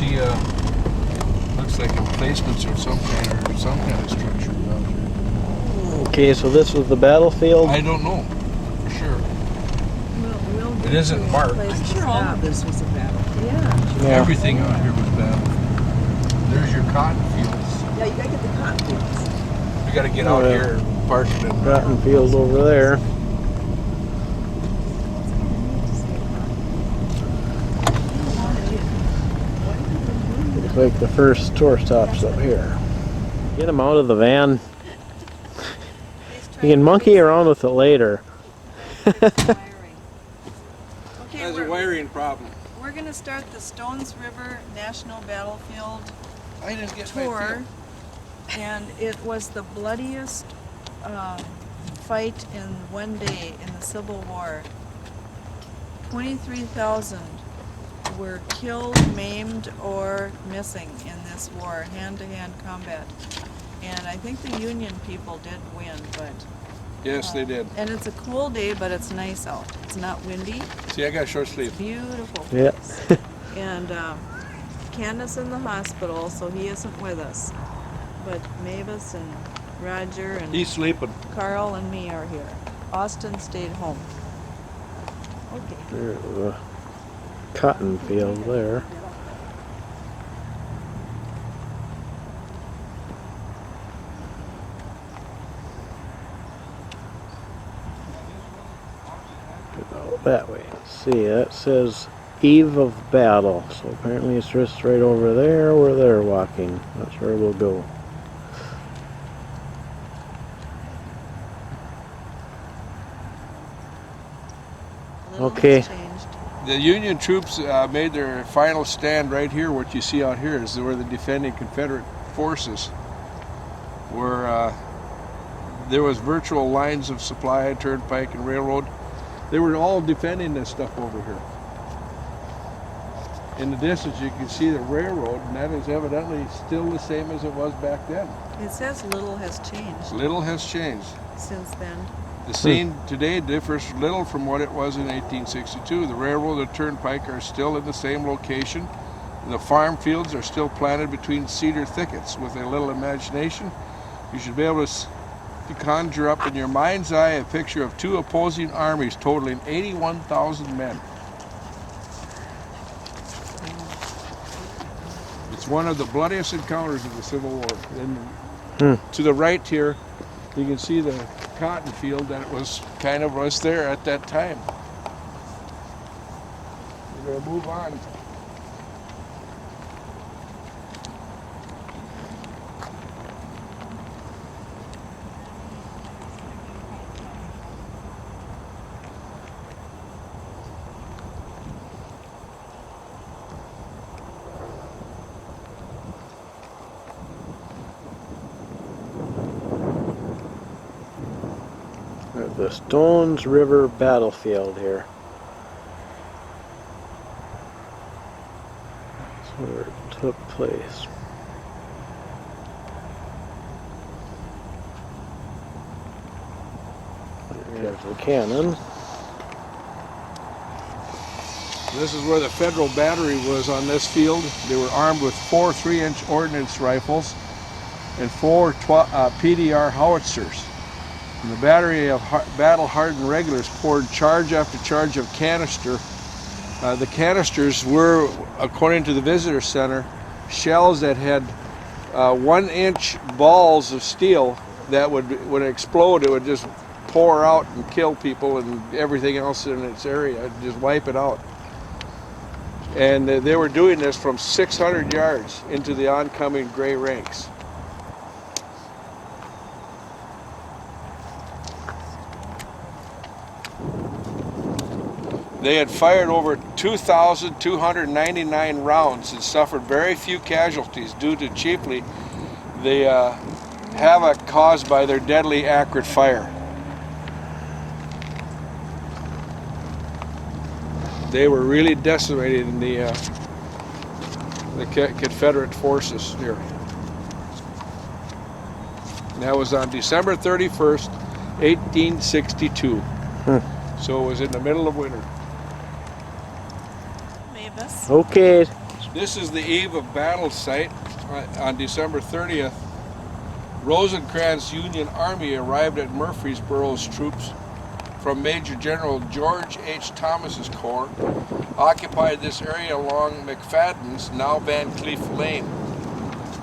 see looks like emplacements or some kind of structure around here. Okay, so this is the battlefield. I don't know for sure. We'll It isn't marked. I'm sure all of this was a battlefield. Yeah. Everything out here was battlefield. There's your cotton fields. Yeah, you gotta get the cotton fields. You got to get out here and park it in. Cotton field over there. Looks like the first tour stop's up here. Get him out of the van. You can monkey around with it later. Okay, Has a wiring problem. we're gonna start the Stones River National Battlefield I didn't get my tour, field. and it was the bloodiest fight in one day in the Civil War. 23,000 were killed, maimed, or missing in this war, hand-to-hand combat. And I think the Union people did win, but... Yes, they did. And it's a cool day, but it's nice out. It's not windy. See, I got short sleeve. Beautiful Yeah. place. And Candace in the hospital, so he isn't with us. But Mavis and Roger and He's sleeping. Carl and me are here. Austin stayed home. Okay. There's the cotton field there. Go that way. See, that says eve of battle. So apparently it's just right over there where they're walking. That's where we'll go. Little Okay. has changed. The Union troops made their final stand right here. What you see out here is where the defending Confederate forces were. There was virtual lines of supply, turnpike, and railroad. They were all defending this stuff over here. In the distance, you can see the railroad, and that is evidently still the same as it was back then. It says little has changed Little has changed. since then. The scene today differs little from what it was in 1862. The railroad and turnpike are still in the same location. The farm fields are still planted between cedar thickets. With a little imagination, you should be able to conjure up in your mind's eye a picture of two opposing armies totaling 81,000 men. It's one of the bloodiest encounters of the Civil War. And to the right here, you can see the cotton field that was there at that time. We're gonna move on. The Stones River battlefield here. That's where it took place. There's the cannon. This is where the Federal battery was on this field. They were armed with 4 3-inch ordnance rifles and 4 PDR howitzers. And the battery of battle-hardened regulars poured charge after charge of canister. The canisters were, according to the visitor center, shells that had 1-inch balls of steel that would, when it explode, it would just pour out and kill people and everything else in its area, just wipe it out. And they were doing this from 600 yards into the oncoming gray ranks. They had fired over 2,299 rounds and suffered very few casualties due to chiefly the havoc caused by their deadly acrid fire. They were really decimated in the Confederate forces here. And that was on December 31st, 1862. So it was in the middle of winter. Mavis. Okay, This is the eve of battle site. On December 30th, Rosecrans' Union Army arrived at Murfreesboro's troops from Major General George H. Thomas's corps, occupied this area along McFadden's, now Van Cleef Lane.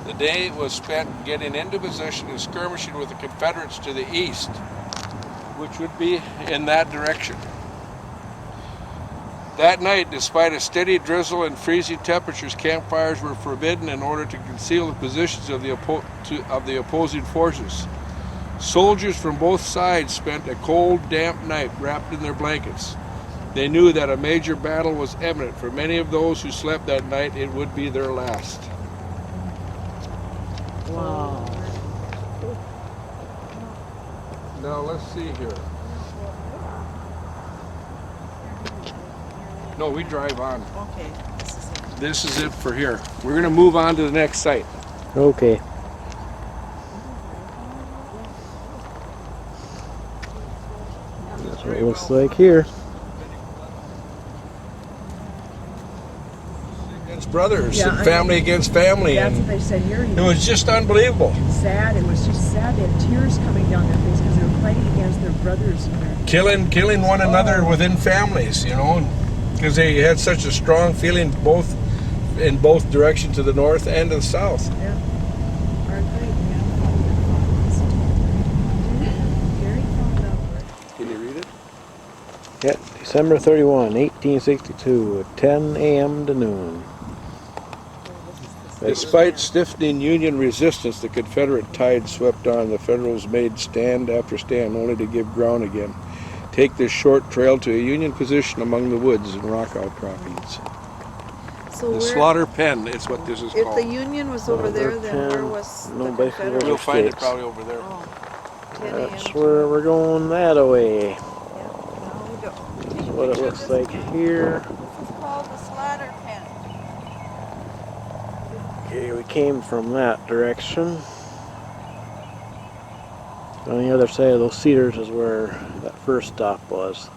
The day was spent getting into position and skirmishing with the Confederates to the east, which would be in that direction. That night, despite a steady drizzle and freezing temperatures, campfires were forbidden in order to conceal the positions of the opposing forces. Soldiers from both sides spent a cold, damp night wrapped in their blankets. They knew that a major battle was imminent. For many of those who slept that night, it would be their last. Wow. Now let's see here. No, we drive on. Okay, this is it. This is it for here. We're going to move on to the next site. Okay. That's what it looks like here. Against brothers, Yeah, and I family against family. That's And what they said here. it was just unbelievable. Sad. It was just sad. They had tears coming down their face because they were fighting against their brothers and their Killing one another within families, you know, because they had such a strong feeling in both directions, to the north and to the south. yeah. Our great grandfather very fond of her. Can you read it? Yeah, December 31, 1862, 10 a.m. to noon. Despite stiffening Union resistance, the Confederate tide swept on. The Federals made stand after stand, only to give ground again. Take this short trail to a Union position among the woods and rock outcroppings. So The slaughter pen is what this is if called. the Union was over there, then where was the No, basically Confederate? We'll find it States. probably over there. Oh, 10 a.m. That's where we're going that way. Yeah, no, we don't. That's what it looks like here. This is called the slaughter pen. Okay, we came from that direction. On the other side of those cedars is where that first stop was.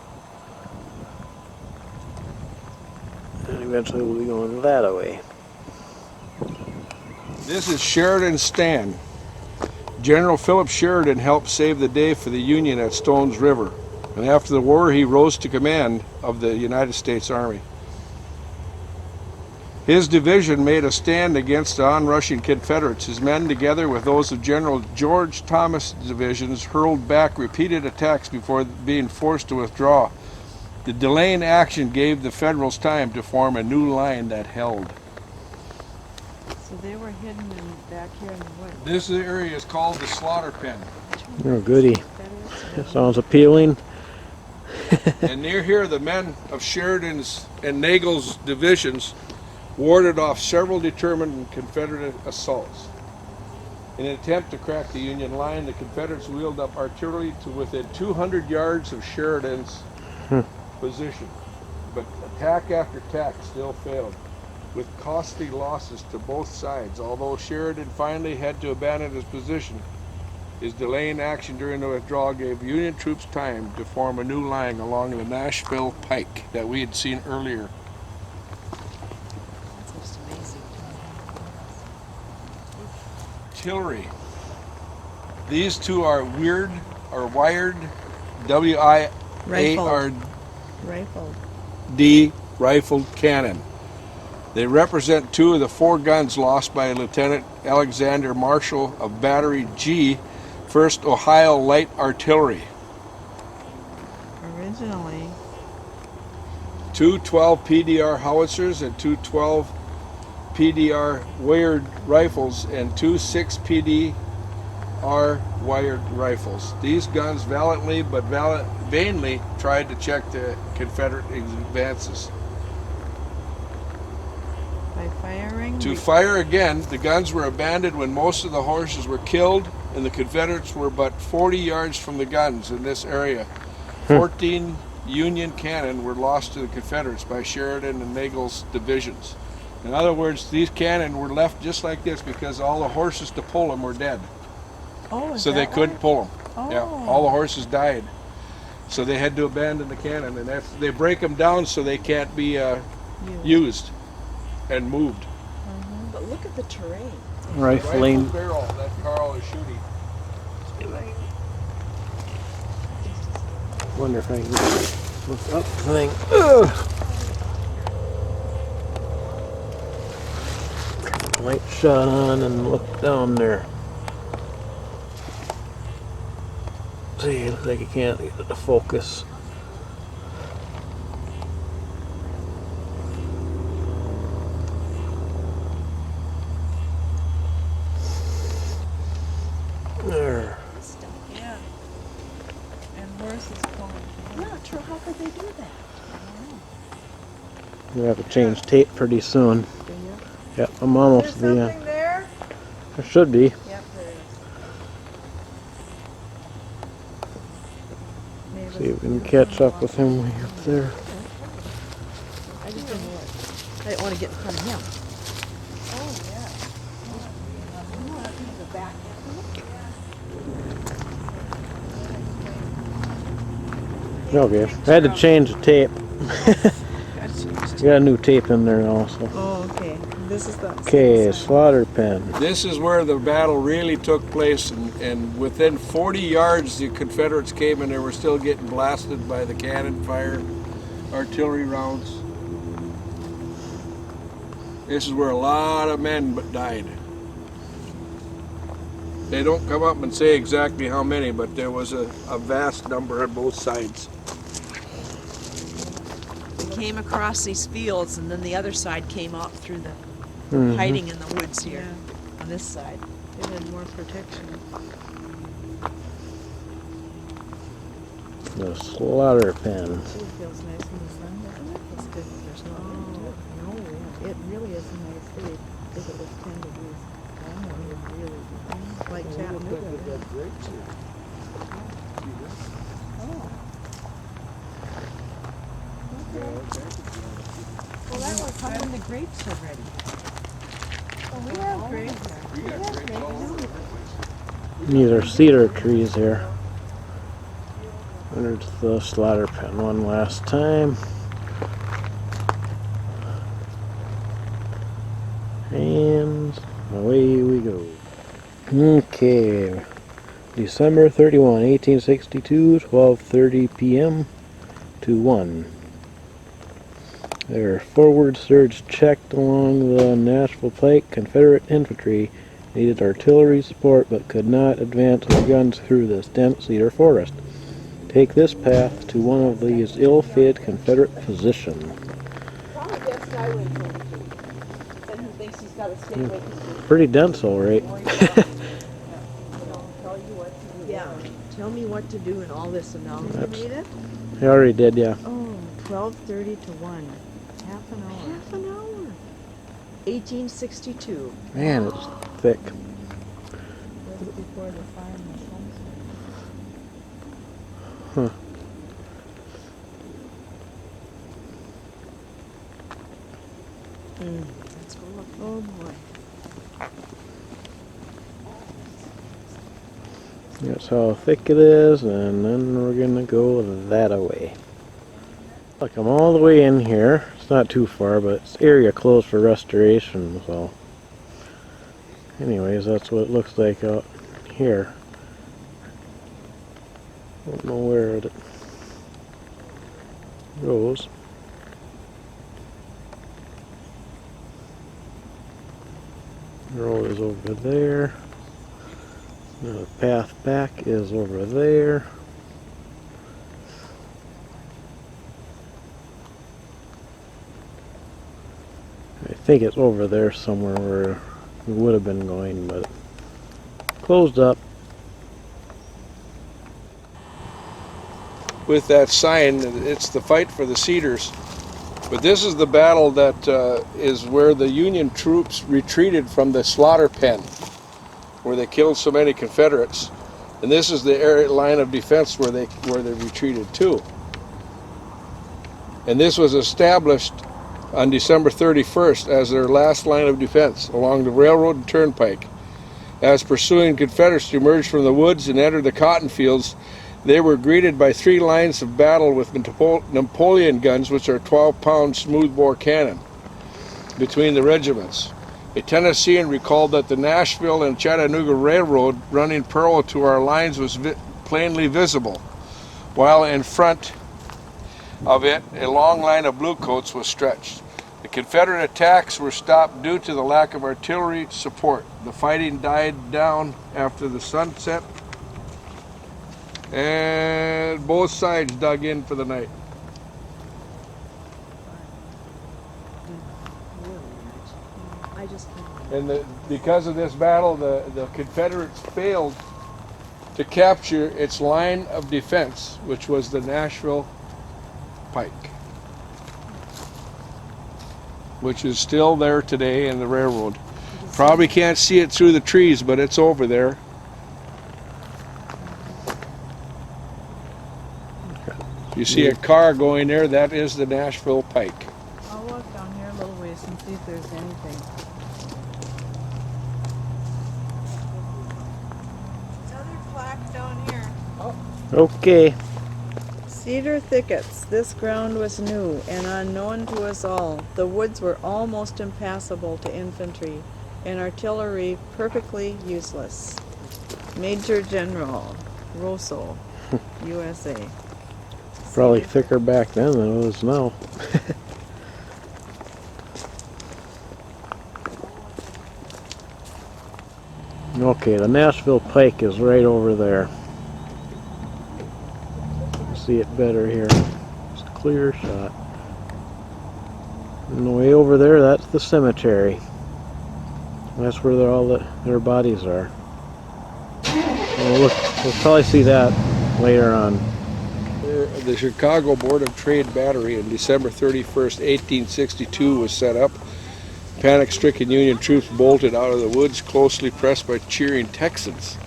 And eventually we'll be going that way. This is Sheridan's stand. General Philip Sheridan helped save the day for the Union at Stones River, and after the war he rose to command of the United States Army. His division made a stand against the onrushing Confederates. His men, together with those of General George Thomas' divisions, hurled back repeated attacks before being forced to withdraw. The delaying action gave the Federals time to form a new line that held. So they were hidden back here in the woods. This area is called the slaughter pen. Oh, goody. Sounds appealing. And near here, the men of Sheridan's and Nagel's divisions warded off several determined Confederate assaults. In an attempt to crack the Union line, the Confederates wheeled up artillery to within 200 yards of Sheridan's position. But attack after attack still failed, with costly losses to both sides. Although Sheridan finally had to abandon his position, his delaying action during the withdrawal gave Union troops time to form a new line along the Nashville Pike that we had seen earlier. That's just amazing. Artillery. These two are wired W-I-A-R-D Rifle. rifled cannon. They represent two of the 4 guns lost by Lieutenant Alexander Marshall of Battery G, 1st Ohio Light Artillery. Originally. 2 12 PDR howitzers and 2 12 PDR wired rifles and 2 6 PDR wired rifles. These guns valiantly but vainly tried to check the Confederate advances. By firing? To fire again, the guns were abandoned when most of the horses were killed, and the Confederates were but 40 yards from the guns in this area. 14 Union cannon were lost to the Confederates by Sheridan and Nagel's divisions. In other words, these cannon were left just like this because all the horses to pull them were dead. Oh, is So they that couldn't why? pull them. Oh. Yeah, all the horses died. So they had to abandon the cannon, and they break them down so they can't be used. and moved. But look at the terrain. Rifling. Rifle barrel that Carl is shooting. Wonder if I can look up the thing. Ugh. Light shot on and look down there. See, looks like I can't get it to focus. There. Yeah. And horses pulling. Yeah, true. How could they do that? We have to change tape pretty soon. Do you? Yep, I'm almost Is to there the end. something there? There should be. Yep, there is. Maybe See if we can catch up with him way up there. I just didn't know it. I didn't want to get in front of him. Oh, yeah. Okay, I had to change the tape. Got a new tape in there also. Oh, okay. This is the. Okay, slaughter pen. This is where the battle really took place, and within 40 yards the Confederates came, and they were still getting blasted by the cannon fire, artillery rounds. This is where a lot of men died. They don't come up and say exactly how many, but there was a vast number on both sides. We came across these fields, and then the other side came out through the hiding in the woods here on this side. It had more protection. The slaughter pen. It feels nice in the sun, doesn't it? It's good. There's no wind to it. No, it really is a nice day. If it was 10 degrees, it would really be Like Chattanooga. Well, that was how when the grapes are ready. Oh, we have grapes. We got grapes all over the place. These are cedar trees here. There's the slaughter pen one last time. And away we go. Okay. December 31, 1862, 12:30 p.m. to 1. Their forward surge checked along the Nashville Pike. Confederate infantry needed artillery support but could not advance their guns through this dense cedar forest. Take this path to one of these ill-fated Confederate positions. Probably best highway 22. And he thinks he's got to stay away from Pretty dense, all right. tell you what to do. Yeah. Tell me what to do and all this and now. Did you read it? I already did, yeah. Oh, 12:30 to 1. Half an hour. Half an hour. 1862. Man, it's thick. Just before the fire machines. Huh. Let's go look. Oh boy. That's how thick it is, and then we're gonna go that away. Look, I'm all the way in here. It's not too far, but it's area closed for restoration, so. Anyways, that's what it looks like out here. Don't know where it goes. The road is over there. The path back is over there. I think it's over there somewhere where we would have been going, but closed up. With that sign, it's the fight for the Cedars. But this is the battle that is where the Union troops retreated from the slaughter pen, where they killed so many Confederates. And this is the area line of defense where they retreated to. And this was established on December 31st as their last line of defense along the railroad and turnpike. As pursuing Confederates emerged from the woods and entered the cotton fields, they were greeted by 3 lines of battle with Napoleon guns, which are 12-pound smoothbore cannon. between the regiments. A Tennessean recalled that the Nashville and Chattanooga Railroad running parallel to our lines was plainly visible, while in front of it a long line of bluecoats was stretched. The Confederate attacks were stopped due to the lack of artillery support. The fighting died down after the sunset, and both sides dug in for the night. I just And because of this battle, the Confederates failed to capture its line of defense, which was the Nashville Pike, which is still there today in the railroad. Probably can't see it through the trees, but it's over there. You see a car going there, that is the Nashville Pike. I'll walk down here a little ways and see if there's anything. Another plaque down here. Okay. Cedar thickets. This ground was new and unknown to us all. The woods were almost impassable to infantry, and artillery perfectly useless. Major General Rosso, USA. Probably thicker back then than it is now. Okay, the Nashville Pike is right over there. See it better here. It's a clear shot. And way over there, that's the cemetery. That's where their bodies are. And we'll probably see that later on. The Chicago Board of Trade Battery on December 31st, 1862 was set up. Panic-stricken Union troops bolted out of the woods, closely pressed by cheering Texans.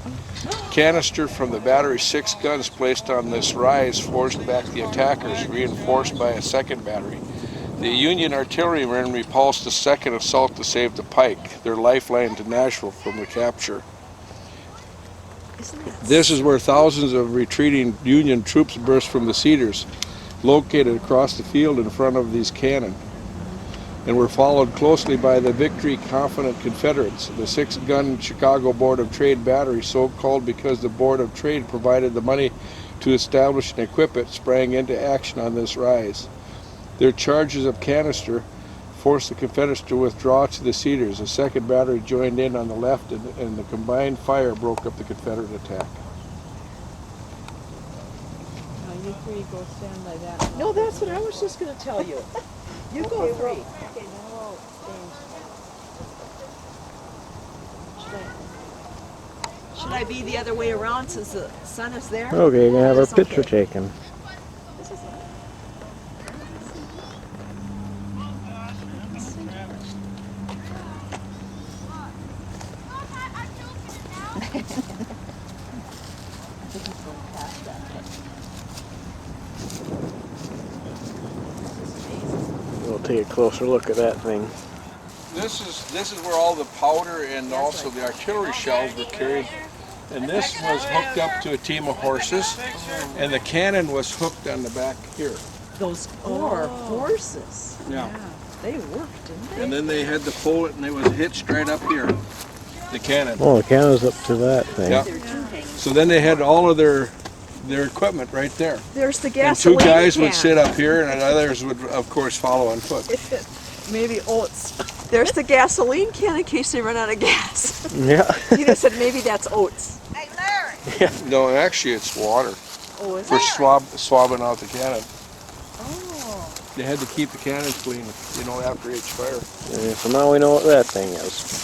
Canister from the battery's 6 guns placed on this rise forced back the attackers, reinforced by a second battery. The Union artillerymen repulsed a second assault to save the Pike, their lifeline to Nashville from the capture. This is where thousands of retreating Union troops burst from the cedars, located across the field in front of these cannon, and were followed closely by the victory-confident Confederates. The 6-gun Chicago Board of Trade Battery, so called because the Board of Trade provided the money to establish and equip it, sprang into action on this rise. Their charges of canister forced the Confederates to withdraw to the cedars. A second battery joined in on the left, and the combined fire broke up the Confederate attack. Now you three go stand by that. No, that's what I was just going to tell you. You go free. Okay, then we'll change. Should I be the other way around since the sun is there? Okay, you're gonna have our It's picture okay. taken. This is We'll take a closer look at that thing. This is where all the powder and also the artillery shells were carried. And this was hooked up to a team of horses, and the cannon was hooked on the back here. those poor horses. Yeah. They worked, didn't they? And then they had to pull it, and it was hitched right up here, the cannon. Oh, the cannon's up to that thing. Yeah. So then they had all of their equipment right there. There's the And gasoline two guys can. would sit up here, and others would, of course, follow on foot. Maybe oats. There's the gasoline can in case they run out of gas. Yeah. Tina said maybe that's oats. Hey, Larry! No, actually, it's water Oh, is for it? swabbing out the cannon. Oh. They had to keep the cannons clean, after each fire. Yeah, so now we know what that thing is.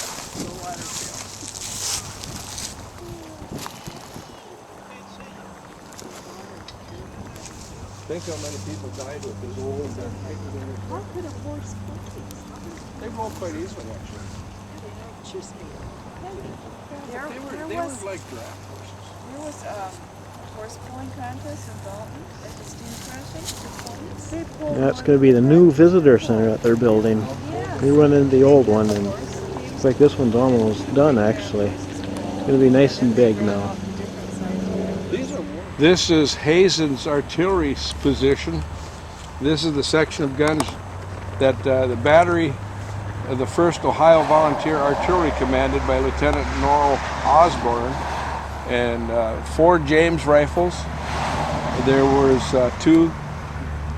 Think how many people died with this old. How could a horse pull They roll quite easily, actually. these? There They was were like draft horses. a horse pulling contest in Dalton at the steam crushing. They pulled That's going to be the new visitor center that they're building. We went into the old one, and looks like this one's almost done, actually. It's going to be nice and big now. This is Hazen's artillery position. This is the section of guns that the battery of the 1st Ohio Volunteer Artillery commanded by Lieutenant Norrell Osborne, and 4 James rifles. There was 2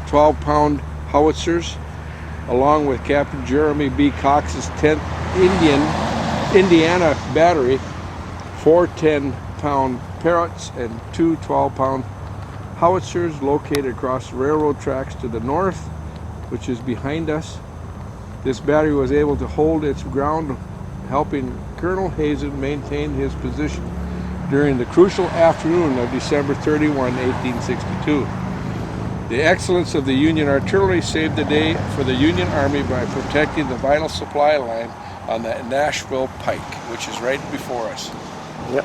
12-pound howitzers, along with Captain Jeremy B. Cox's 10th Indiana battery, 4 10-pound Parrots, and 2 12-pound howitzers located across the railroad tracks to the north, which is behind us. This battery was able to hold its ground, helping Colonel Hazen maintain his position during the crucial afternoon of December 31, 1862. The excellence of the Union artillery saved the day for the Union Army by protecting the vital supply line on the Nashville Pike, which is right before us. Yep.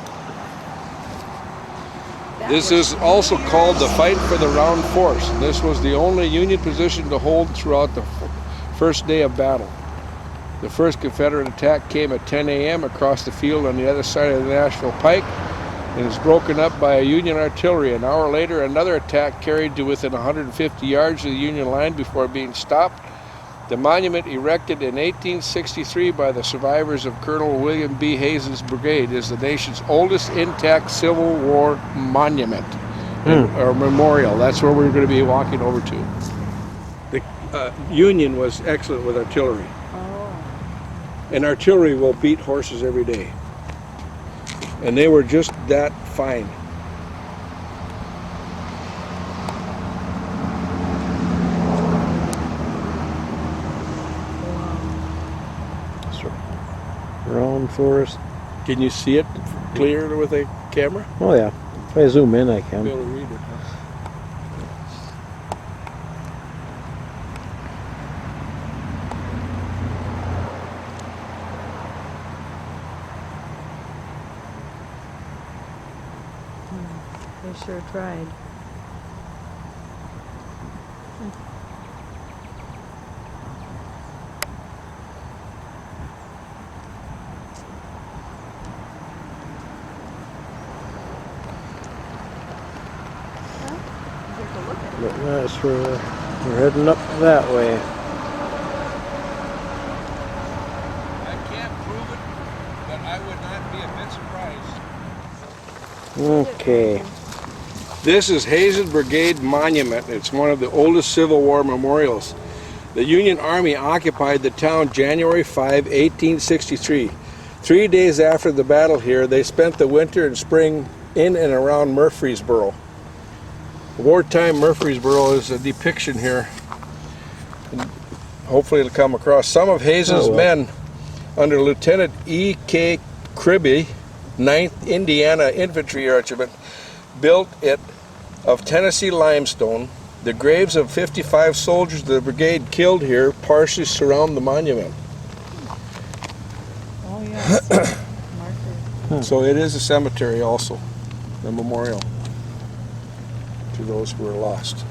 This is also called the Fight for the Round Force. This was the only Union position to hold throughout the first day of battle. The first Confederate attack came at 10 a.m. across the field on the other side of the Nashville Pike, and was broken up by a Union artillery. An hour later, another attack carried to within 150 yards of the Union line before being stopped. The monument, erected in 1863 by the survivors of Colonel William B. Hazen's brigade, is the nation's oldest intact Civil War monument, or memorial. That's where we're going to be walking over to. The Union was excellent with artillery. And artillery will beat horses every day. And they were just that fine. Round forest. Can you see it clear with a camera? Oh yeah. If I zoom in, I can. Be able to read it. They sure tried. But that's where we're heading up that way. I can't prove it, but I would not be a bit surprised. Okay. This is Hazen Brigade Monument. It's one of the oldest Civil War memorials. The Union Army occupied the town January 5, 1863. 3 days after the battle here, they spent the winter and spring in and around Murfreesboro. Wartime Murfreesboro is a depiction here. And hopefully it'll come across. Some of Hazen's men under Lieutenant E.K. Kribbe, 9th Indiana Infantry Regiment, built it of Tennessee limestone. The graves of 55 soldiers of the brigade killed here partially surround the monument. Oh yes. Marker. So it is a cemetery also, a memorial to those who were lost.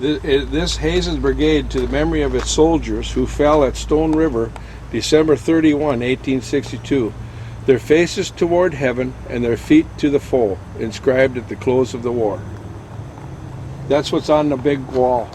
This Hazen's Brigade, to the memory of its soldiers who fell at Stone River December 31, 1862, their faces toward heaven and their feet to the foe, inscribed at the close of the war. That's what's on the big wall.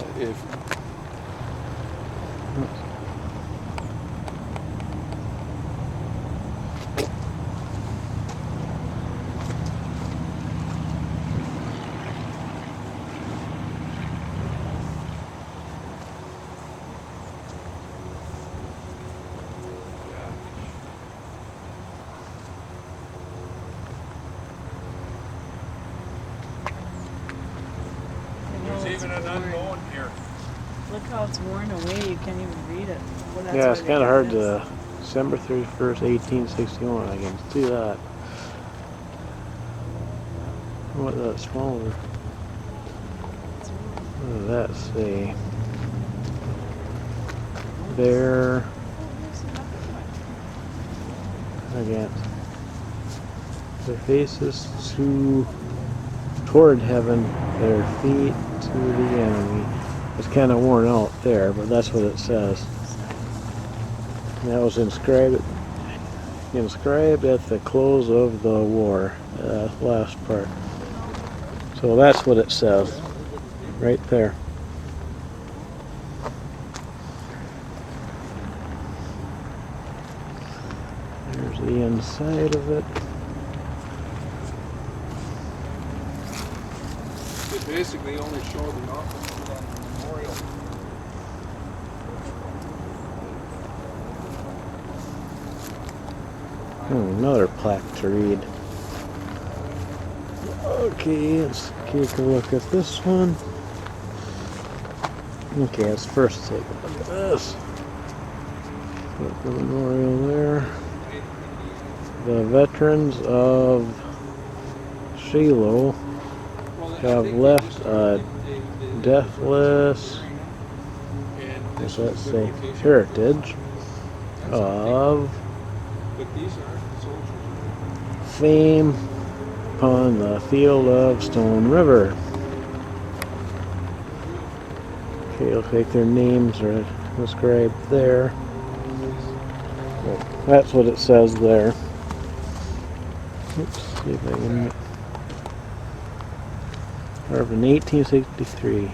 There's even an unknown here. Look how it's worn away. You can't even read it. Well, that's Yeah, why it's they kind of did hard this. to. December 31st, 1861. I can see that. What that smaller? What does that say? There. Again. Their faces toward heaven, their feet to the enemy. It's kind of worn out there, but that's what it says. And that was inscribed at Inscribed at the close of the war. Last part. So that's what it says. Right there. There's the inside of it. It basically only showed the office of that memorial. Another plaque to read. Okay, let's take a look at this one. Okay, let's first take a look at this. Put the memorial there. The veterans of Shiloh have left a deathless, what's that say, heritage of fame upon the field of Stone River. Okay, looks like their names are inscribed there. That's what it says there. Oops, see if I can. Carved in 1863.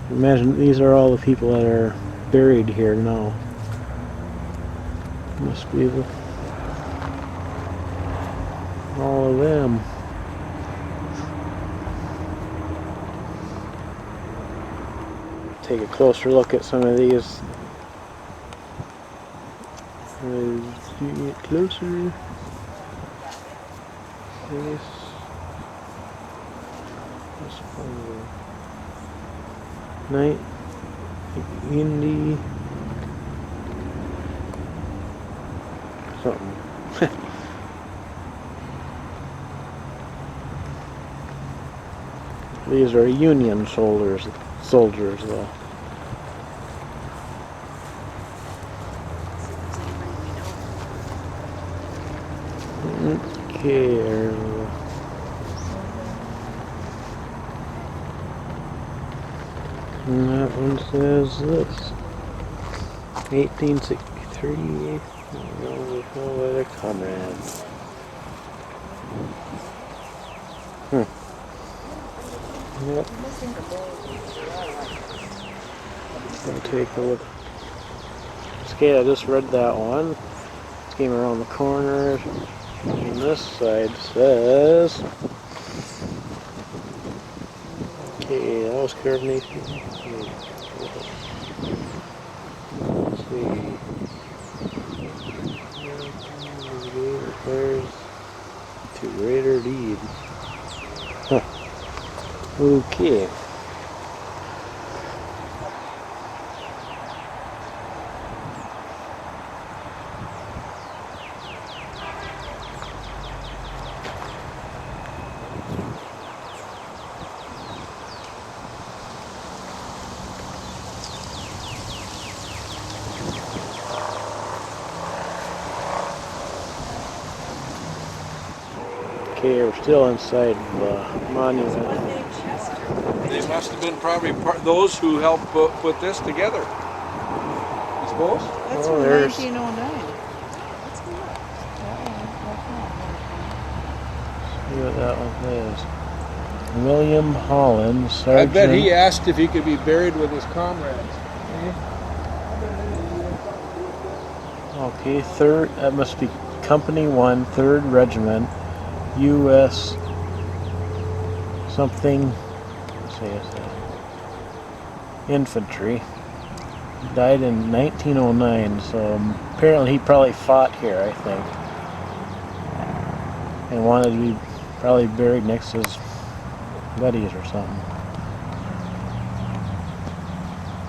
Imagine these are all the people that are buried here now. Must be all of them. Take a closer look at some of these. As you get closer, this night Indy something. These are Union soldiers though. Okay. And that one says this. 1863. With a comrade. Yep. Gonna take a look. Okay, I just read that one. Just came around the corner. And this side says. Okay, that was carved in 18. Let's see. Requires to greater deed. Huh. Okay. Okay, we're still inside the monument. They must have been probably those who helped put this together. I suppose. That's Oh, from there's- 1909. See what that one is. William Holland, I Sergeant. bet he asked if he could be buried with his comrades. Okay, that must be Company 1, 3rd Regiment, U.S. something, let's see, it's infantry. Died in 1909, so apparently he probably fought here, I think. And wanted to be probably buried next to his buddies or something.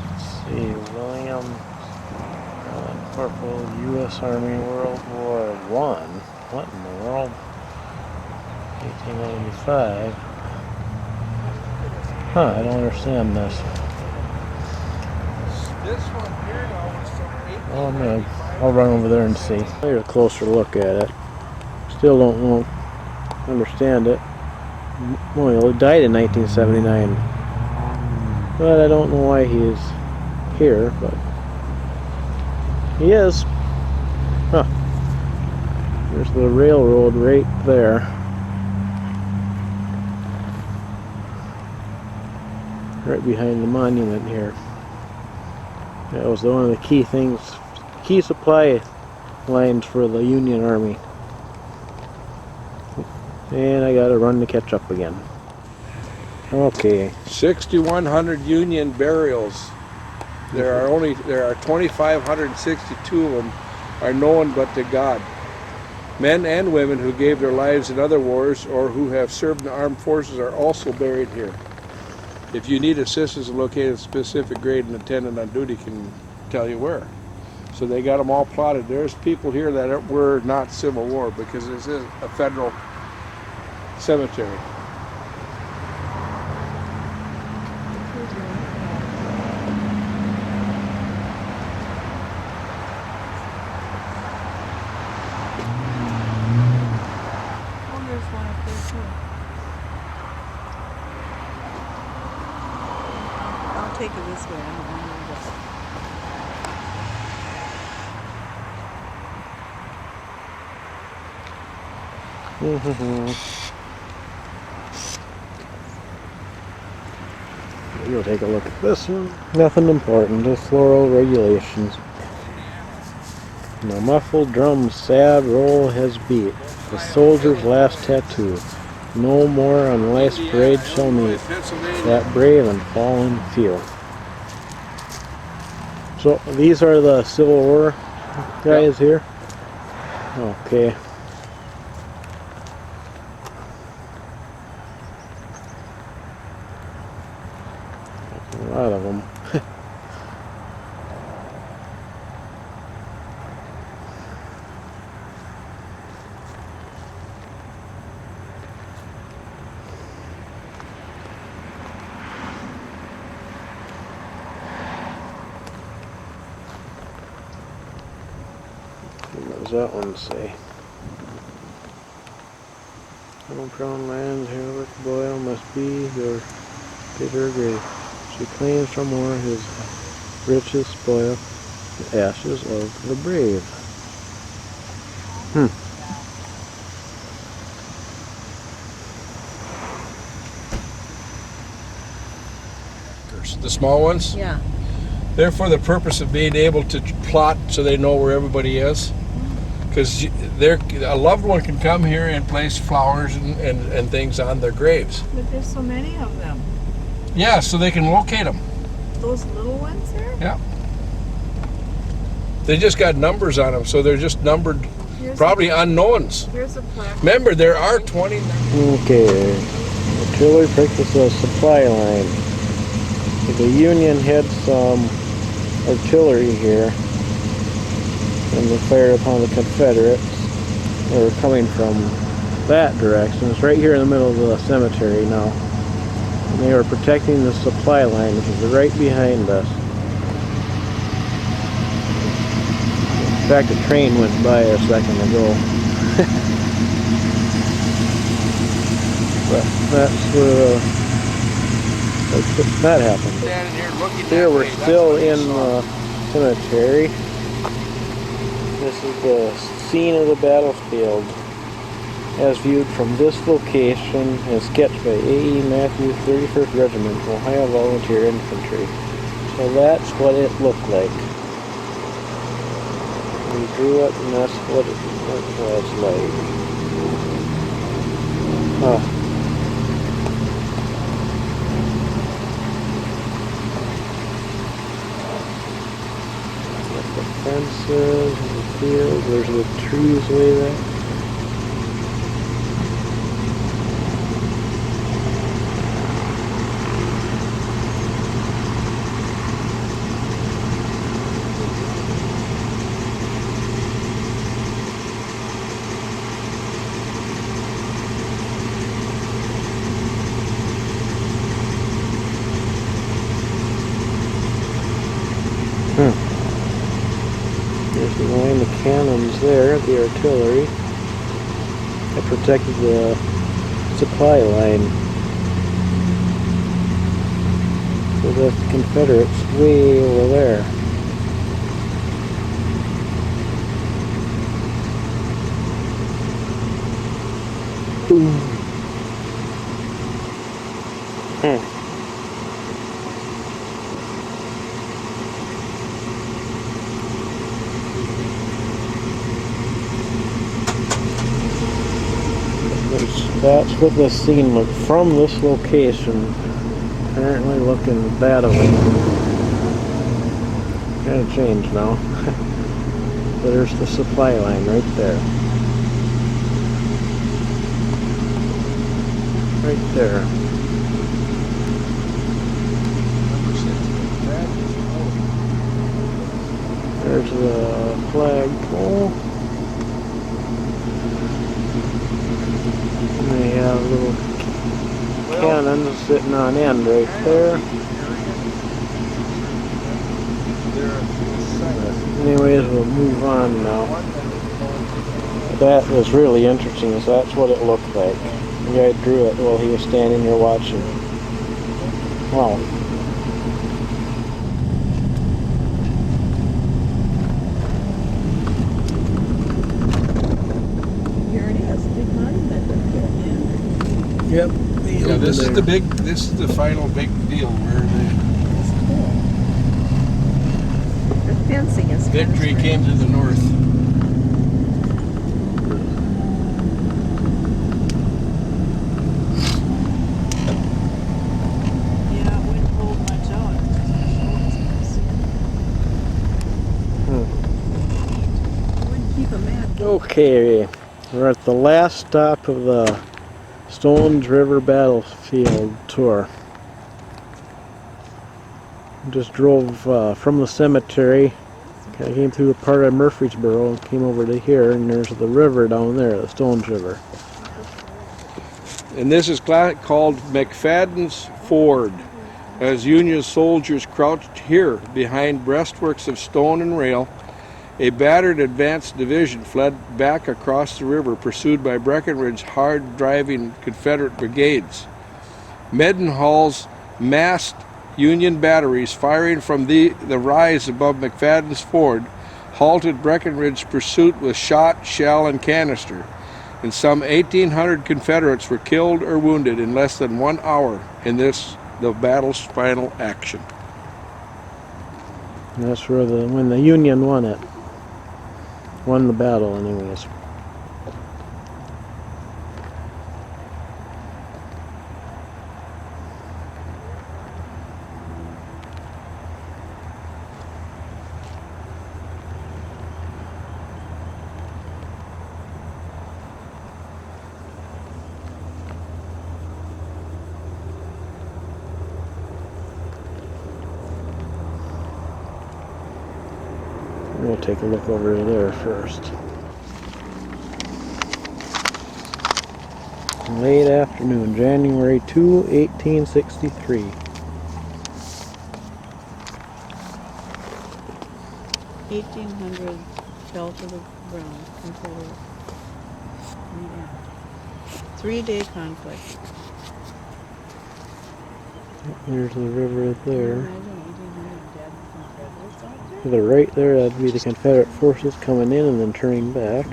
Let's see, William Corporal, U.S. Army, World War I. What in the world? 1895. Huh, I don't understand this. This one here now was from I'll run over there and see. Take a closer look at it. Still don't understand it. Well, he died in 1979. But I don't know why he is here, but He is. Huh. There's the railroad right there. Right behind the monument here. That was one of the key things, key supply lines for the Union Army. And I gotta run to catch up again. Okay. 6,100 Union burials. There are 2,562 of them are known but to God. Men and women who gave their lives in other wars or who have served in the armed forces are also buried here. If you need assistance in locating a specific grade, an attendant on duty can tell you where. So they got them all plotted. There's people here that were not Civil War because this is a federal cemetery. Oh, there's one up there too. I'll take it this way. I don't want to go. We'll take a look at this one. Nothing important, just floral regulations. The muffled drum's sad roll has beat. The soldier's last tattoo. No more on life's parade shall meet that brave and fallen few. So these are the Civil War guys here? Okay. A lot of them. What does that one say? Home prone lands, Herbert Boyle must be your bitter grave. She claims from war his riches spoil the ashes of the brave. The small ones? Yeah. They're for the purpose of being able to plot so they know where everybody is. Because a loved one can come here and place flowers and things on their graves. But there's so many of them. Yeah, so they can locate them. Those little ones there? Yeah. They just got numbers on them, so they're just numbered, probably unknowns. Here's a plaque. Remember, there are 20. Okay. Artillery practice a supply line. The Union had some artillery here, and they fired upon the Confederates. They were coming from that direction. It's right here in the middle of the cemetery now. And they were protecting the supply line, which is right behind us. In fact, a train went by a second ago. But that's where that happened. Standing here looking Here that we're way, that's still what you in saw. the cemetery. This is the scene of the battlefield as viewed from this location and sketched by A.E. Matthews, 31st Regiment, Ohio Volunteer Infantry. So that's what it looked like. We drew it and that's what it was like. Huh. Fences, the field, there's the trees way there. There's the line of cannons there, the artillery. That protected the supply line. So that's the Confederates way over there. Boom. That's what this scene looked from this location. Apparently looking that way. Kind of changed now. There's the supply line right there. Right there. There's the flagpole. And they have a little cannon sitting on end right there. Anyways, we'll move on now. That is really interesting, so that's what it looked like. The guy drew it while he was standing there watching. Wow. Here it is, big monument up there. Yep. Yeah, this is the final big deal where the That's cool. The fencing is kind of victory strange. came to the north. Yeah, it wouldn't hold much out. It's just It wouldn't keep a man. Okay, we're at the last stop of the Stones River Battlefield tour. Just drove from the cemetery, kind of came through a part of Murfreesboro and came over to here, and there's the river down there, the Stones River. And this is called McFadden's Ford, as Union soldiers crouched here behind breastworks of stone and rail. A battered advanced division fled back across the river, pursued by Breckinridge's hard-driving Confederate brigades. Mendenhall's massed Union batteries, firing from the rise above McFadden's Ford, halted Breckinridge's pursuit with shot, shell, and canister, and some 1,800 Confederates were killed or wounded in less than 1 hour in the battle's final action. And that's where when the Union won it. Won the battle anyways. We'll take a look over there first. Late afternoon, January 2, 1863. $1,800 fell to the ground. Confederate. Yeah. 3-day conflict. There's the river there. Imagine 1,800 dead Confederates out there. To the right there, that'd be the Confederate forces coming in and then turning back.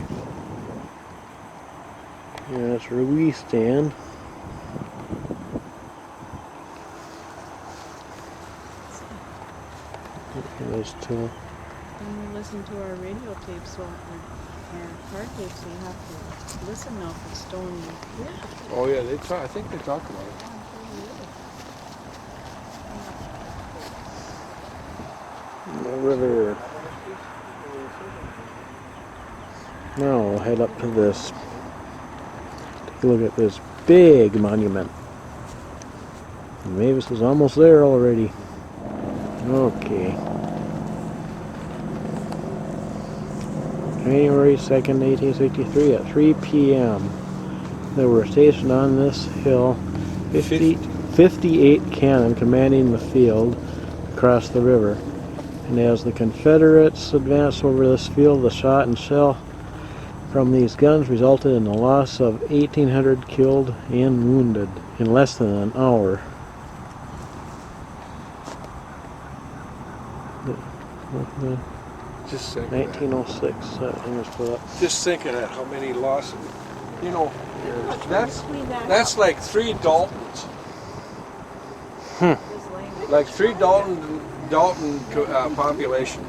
And that's where we stand. Those two. When we listen to our radio tapes, so our car tapes, we have to listen now for Stony. Yeah. Oh yeah, I think they talk about it. The river. Now we'll head up to this. Take a look at this big monument. Mavis is almost there already. Okay. January 2nd, 1863 at 3 p.m. They were stationed on this hill 58 cannon commanding the field across the river. And as the Confederates advanced over this field, the shot and shell from these guns resulted in the loss of 1,800 killed and wounded in less than an hour. Just think of that. 1906, that thing was put up. Just think of that, how many lost You know, that's Clean that that's up. like 3 Daltons. Just laying Like 3 Dalton population.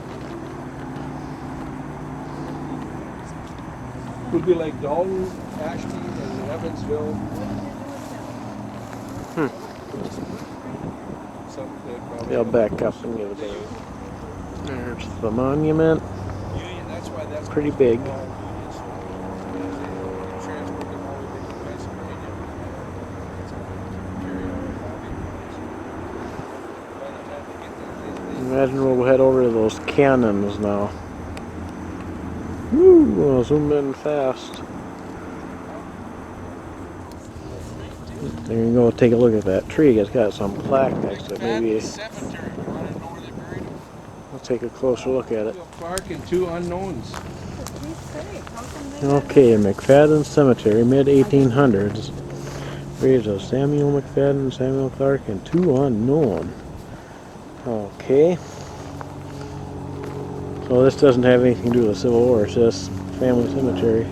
Would be like Dalton, Ashby, and Evansville. Something they'd probably They'll have back those. up and give it The there. Union. There's the monument. Union, that's why that's Pretty big. all Union, so they transport them all the way to Pennsylvania. Carry on the by the time they get there, Imagine we'll head over to those cannons now. Woo! I'll zoom in fast. There you go. Take a look at that tree. It's got some plaque next to it. Maybe cemetery. You want to know where they buried them? we'll take a closer look at it. Clark and 2 unknowns. He's safe. How come they Okay, McFadden Cemetery, mid-1800s. Graves of Samuel McFadden, Samuel Clark, and 2 unknown. Okay. So this doesn't have anything to do with the Civil War. It's just family cemetery.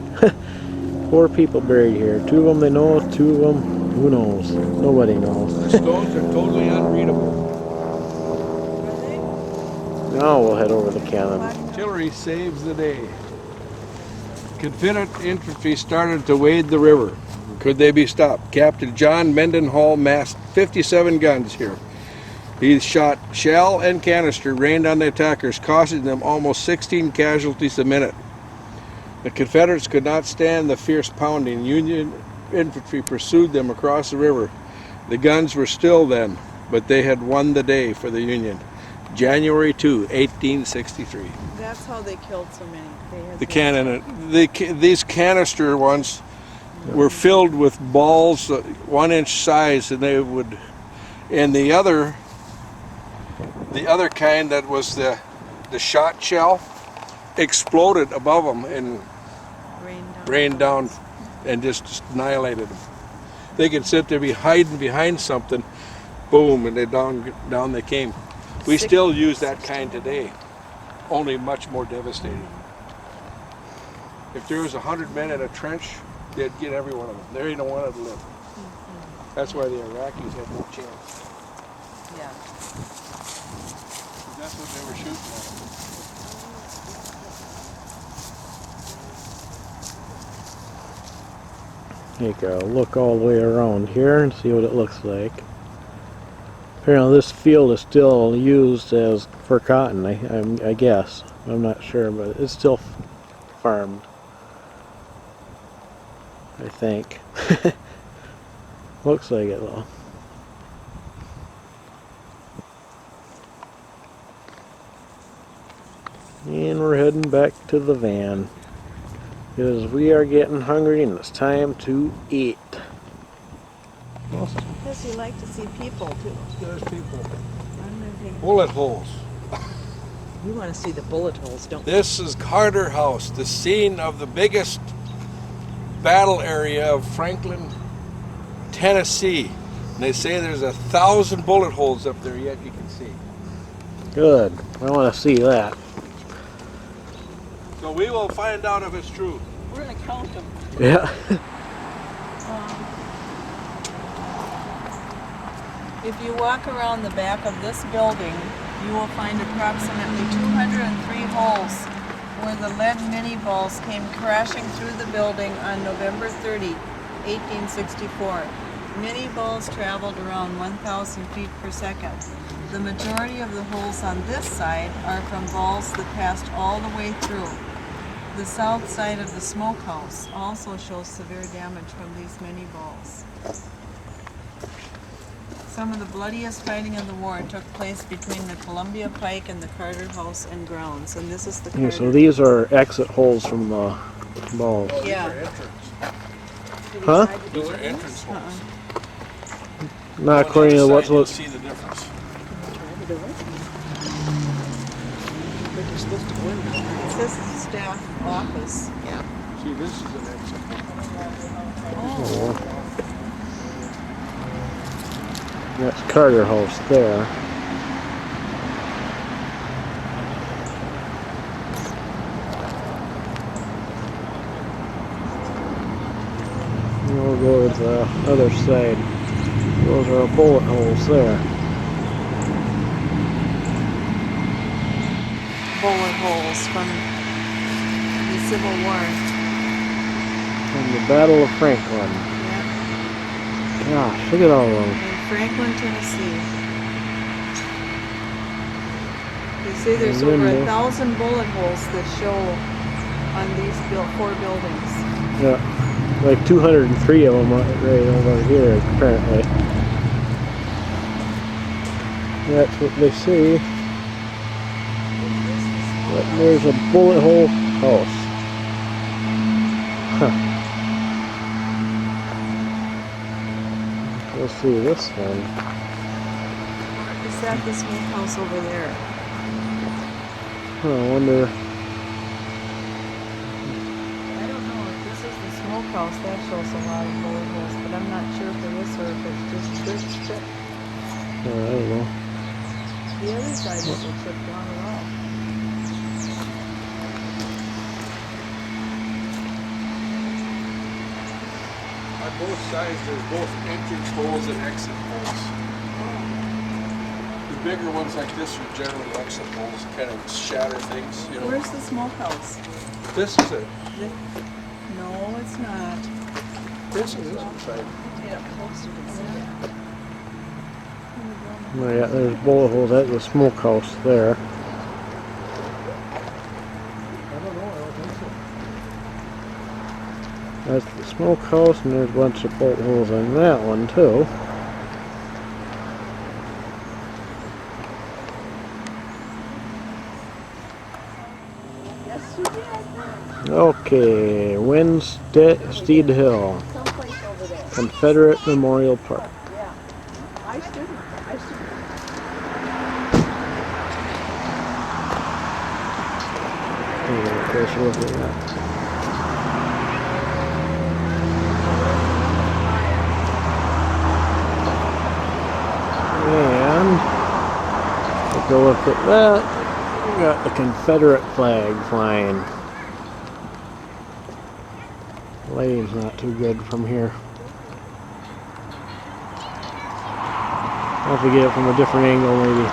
4 people buried here. 2 of them they know, 2 of them who knows. Nobody knows. The stones are totally unreadable. are they? Now we'll head over the cannon. Artillery saves the day. Confederate infantry started to wade the river. Could they be stopped? Captain John Mendenhall massed 57 guns here. He shot shell and canister rained on the attackers, costing them almost 16 casualties a minute. The Confederates could not stand the fierce pounding. Union infantry pursued them across the river. The guns were still then, but they had won the day for the Union. January 2, 1863. That's how they killed so many. They had The cannon, these canister ones were filled with balls 1 inch size, and they would, and the other kind that was the shot shell exploded above them and rained down and just annihilated them. They could sit there, be hiding behind something, boom, and they down they came. We still use that kind today, only much more devastating. If there was 100 men in a trench, they'd get every one of them. There ain't no one to live. That's why the Iraqis had no chance. Yeah. That's what they were shooting at. Take a look all the way around here and see what it looks like. Apparently this field is still used as for cotton, I guess. I'm not sure, but it's still farmed, I think. Looks like it though. And we're heading back to the van because we are getting hungry and it's time to eat. Because you like to see people too. There's people. I'm gonna take- Bullet holes. We want to see the bullet holes, don't we? This is Carter House, the scene of the biggest battle area of Franklin, Tennessee. And they say there's 1,000 bullet holes up there yet you can see. Good. I want to see that. So we will find out if it's true. We're going to count them. Yeah. If you walk around the back of this building, you will find approximately 203 holes where the lead mini balls came crashing through the building on November 30, 1864. Mini balls traveled around 1,000 feet per second. The majority of the holes on this side are from balls that passed all the way through. The south side of the smokehouse also shows severe damage from these mini balls. Some of the bloodiest fighting of the war took place between the Columbia Pike and the Carter House and grounds, and this is the Carter. Yeah, so these are exit holes from the balls. Yeah. Huh? Those are entrance holes. Not according to On the other what's side, you'll looks. see the difference. It says staff office. Yeah. See, this is an exit. Oh. That's Carter House there. We'll go to the other side. Those are our bullet holes there. Bullet holes from the Civil War. From the Battle of Franklin. Yeah. Gosh, look at all of them. In Franklin, Tennessee. You see, there's And over then 1,000 bullet holes that show on these 4 buildings. Yeah, like 203 of them right over here, apparently. That's what they say. But there's a bullet hole house. Huh. Let's see this one. Is that the smokehouse over there? Huh, I wonder. I don't know if this is the smokehouse. That shows a lot of bullet holes, but I'm not sure if it is or if it's just church chip. I don't know. The other side isn't chipped down at all. On both sides, there's both entrance holes and exit holes. The bigger ones like this are generally exit holes, kind of shatter things, you know. Where's the smokehouse? This is it. No, it's not. This is it inside. Get up closer to see it. Oh, yeah, there's bullet holes at the smokehouse there. I don't know, I don't think so. That's the smokehouse, and there's a bunch of bullet holes in that one too. Yes, you did. Okay, Winstead Hill, Someplace over there. Confederate Memorial Park. Yeah. I shouldn't. Closer look at that. And take a look at that. We got the Confederate flag flying. The lighting's not too good from here. I'll have to get it from a different angle maybe.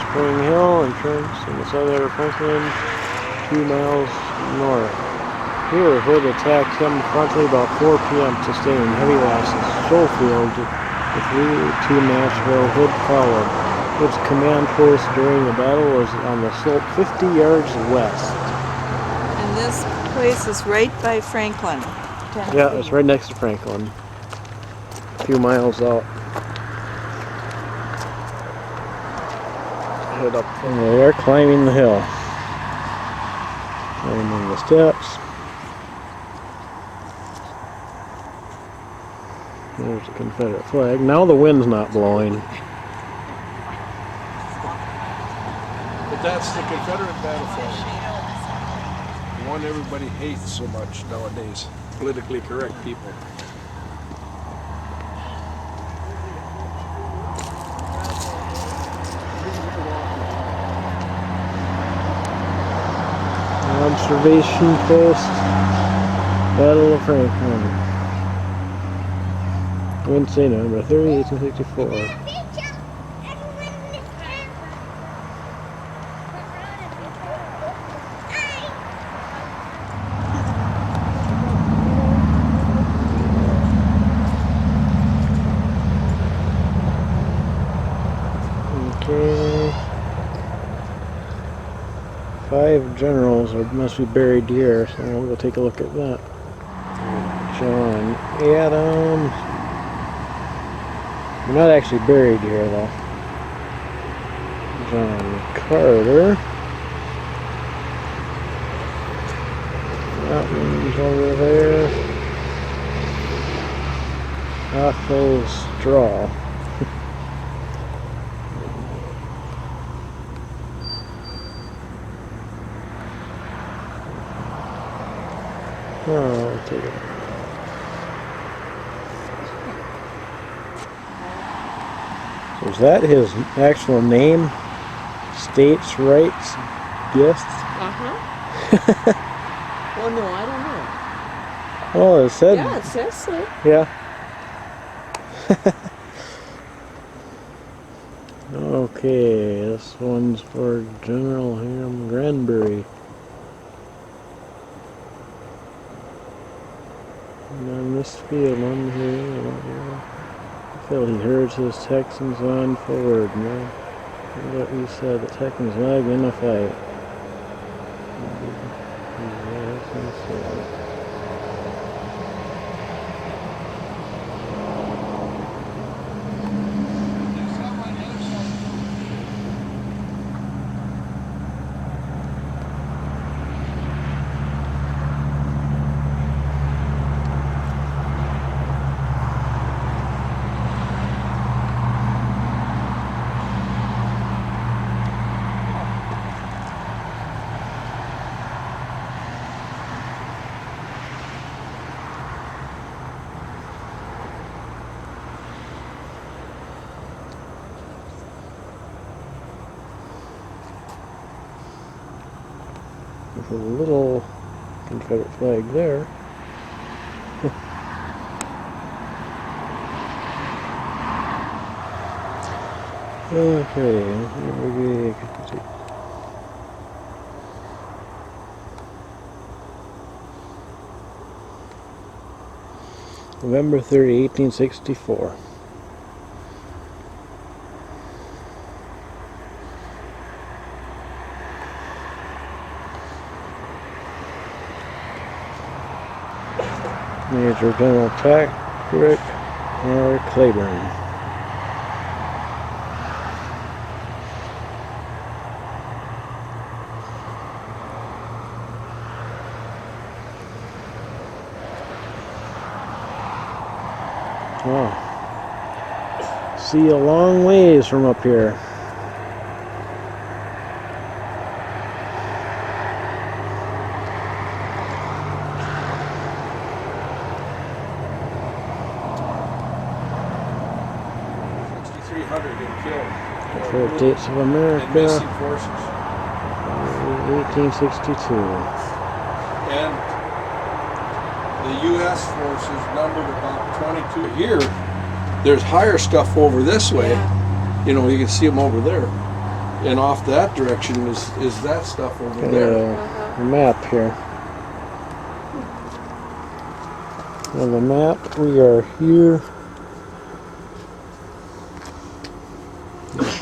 Spring Hill entrance in the southern of Franklin, 2 miles north. Here is where the attack came frontally about 4 p.m. sustaining heavy losses. Schofield, with route to Nashville, Hood followed. Hood's command post during the battle was on the slope 50 yards west. And this place is right by Franklin, Tennessee. Yeah, it's right next to Franklin. A few miles out. Head up and they are climbing the hill. Climbing the steps. There's the Confederate flag. Now the wind's not blowing. But that's the Confederate battle flag. The one everybody hates so much nowadays. Politically correct people. Observation post, Battle of Franklin. Wednesday, November 30, 1864. Okay. 5 generals must be buried here, so we'll go take a look at that. John Adams. They're not actually buried here though. John Carter. That one's over there. Otho Straw. Oh, I'll take it. So is that his actual name? States' rights guests? Uh-huh. Well, no, I don't know. Oh, it said. Yeah, it says so. Yeah. Okay, this one's for General Ham Granbury. And on this field, one here, Phil, he herds his Texans on forward. No, what he said, the Texans lag in the fight. With a little Confederate flag there. Okay, November 30, 1864. Major General Patrick R. Claiborne. Wow. See a long ways from up here. Confederate States of America, Missing forces. 1862. And the U.S. forces numbered about 22. Here, there's higher stuff over this way. Yeah. You know, you can see them over there. And off that direction is that stuff over there. A map here. On the map, we are here.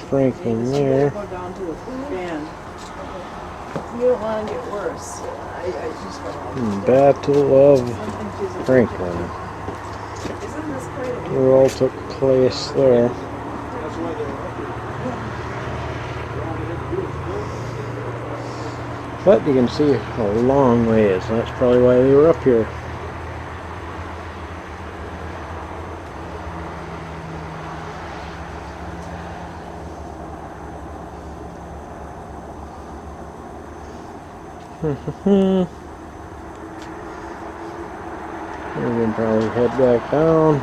Franklin there. Go down to the band. You don't want to get worse. I just don't. Battle of Franklin. Isn't this quite a It all took place there. But you can see a long ways. That's probably why they were up here. We can probably head back down.